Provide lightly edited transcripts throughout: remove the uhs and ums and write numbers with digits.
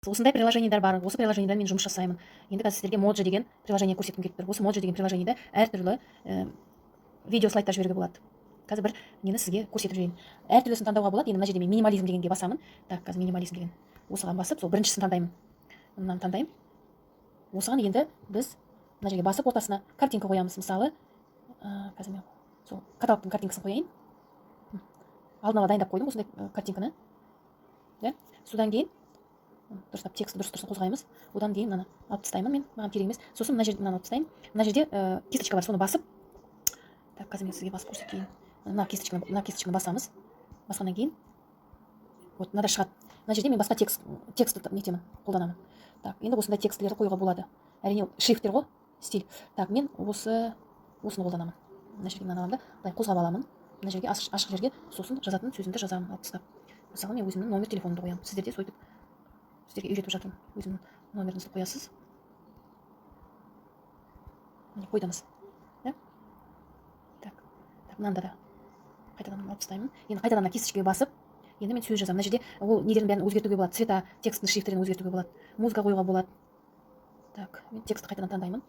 Осындай приложениелер бар. Осы приложениедан мен жұмыс жасаймын. Енді қазір сіздерге Moji деген приложение көрсеткім келіп тұр. Осы Moji деген приложениеде әртүрлі видео слайдтар жіберуге болады. Қазір бір нені сізге көрсетіп жіберейін. Әртүрлісін таңдауға болады. Енді мына жерде мен минимализм дегенге басамын. Так, қазір минимализм деген. Осыған басып, сол біріншісін таңдаймын. Мынаны таңдаймын. Осыған енді біз мына жерге басып ортасына картинка қоямыз. Мысалы, қазір мен сол каталогтың картинкасын қояйын. Алдын ала дайындап қойдым осындай картинканы. Да? Содан кейін дұрыстап текстті дұрыс қозғаймыз. Одан кейін мынаны алып тастаймын мен, маған керек емес. Сосын мына жерде мынаны алып тастаймын. Мына жерде кисточка бар, соны басып. Так, қазір мен сізге басып көрсетейін. Мына кисточканы басамыз. Басқаннан кейін вот мынада шығады. Мына жерде мен басқа текстті нетемін, қолданамын. Так, енді осындай текстілерді қоюға болады. Әрине шрифттер ғой, стиль. Так, мен осыны қолданамын. Мына жерге мынаны аламын да, былай қозғап аламын. Мына жерге ашық жерге сосын жазатын сөзімді жазамын, алып тастап. Мысалы, мен өзімнің номер телефонымды қоямын. Сіздерде сөйтіп сіздерге үйретіп жатырмын. Өзімнің номеріңізді қоясыз. Міне қойдыңыз. Так, мынанда да қайтадан алып тастаймын. Енді қайтадан кисточкаға басып, енді мен сөз жазамын. Мына жерде ол нелерін бәрін өзгертуге болады. Цвета, тексттің шрифттерін өзгертуге болады. Музыка қоюға болады. Так, мен текстті қайтадан таңдаймын.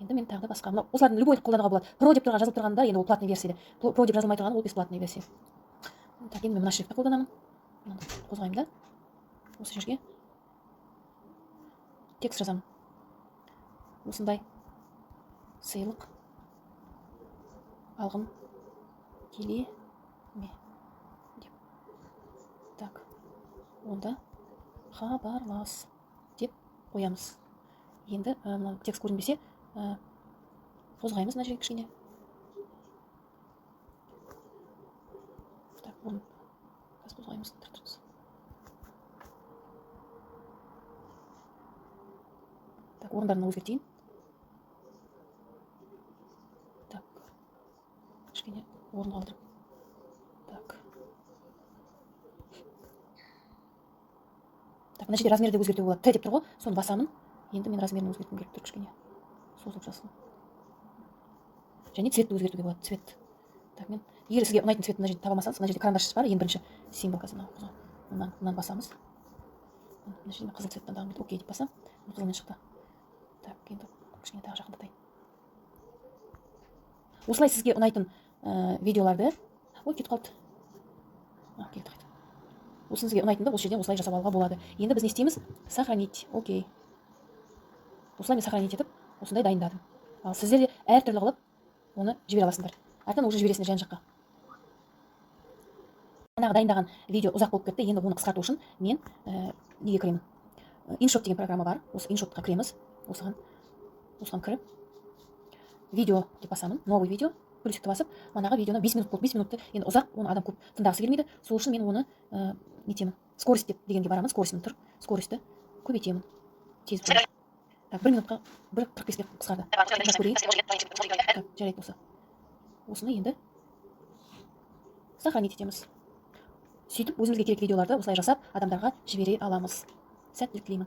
Енді мен тағы да басқа. Мынау осылардың любой қолдануға болады. Pro деп жазылып тұрғанда, енді ол платный версияда. Pro деп жазылмай тұрғанда ол бесплатный версия. Так, енді мен мына шрифтті қолданамын. Қозғаймын да. Осы жерге текст жазамын. Осындай сыйлық алғым келе ме деп. Так, онда хабарлас деп қоямыз. Енді текст көрінбесе, қозғаймыз мына жерге кішкене. Так, қозғаймыз. Так, орындарын өзгертейін. Так, кішкене орын қалдырып. Так. Так, мына жерде размерді өзгертуге болады. Т деп тұр ғой, соны басамын. Енді мен размерін өзгерткім келіп тұр кішкене. Созылып жасын. Және цветті өзгертуге болады, цвет. Так, мен егер сізге ұнайтын цветті мына жерде таба алмасаңыз, мына жерде карандаш бар, ең бірінші символ қазір мынаны басамыз. Мына жерде қызыл цветтен тағым окей деп басам, қызылмен шықты. Так, енді кішкене тағы жақындатайын. Осылай сізге ұнайтын видеоларды, кетіп қалды. Келді қайта. Осыны сізге ұнайтынды осы жерден осылай жасап алуға болады. Енді біз не істейміз? Сохранить. Окей. Осылай мен сохранить етіп, осындай дайындадым. Ал сіздер де әртүрлі қылып оны жібере аласыңдар. Артынан уже жібересіңдер жан жаққа. Манағы дайындаған видео ұзақ болып кетті. Енді оны қысқарту үшін мен неге кіремін? InShot деген программа бар. Осы InShotқа кіреміз. Осыған кіріп, видео деп басамын. Новый видео. Плюсикті басып, манағы видеоны 5 минут болды. 5 минутты енді ұзақ, оны адам көп тыңдағысы келмейді. Сол үшін мен оны нетемін. Скорость дегенге барамын. Скоростьін тұр. Скоростьті көбейтемін. Тез болады. Так, 1 минутқа 1:45-ке қысқарды. Так, жарайды болса. Осыны енді сохранить етеміз. Сөйтіп өзімізге керек видеоларды осылай жасап адамдарға жібере аламыз. Сәттілік тілеймін.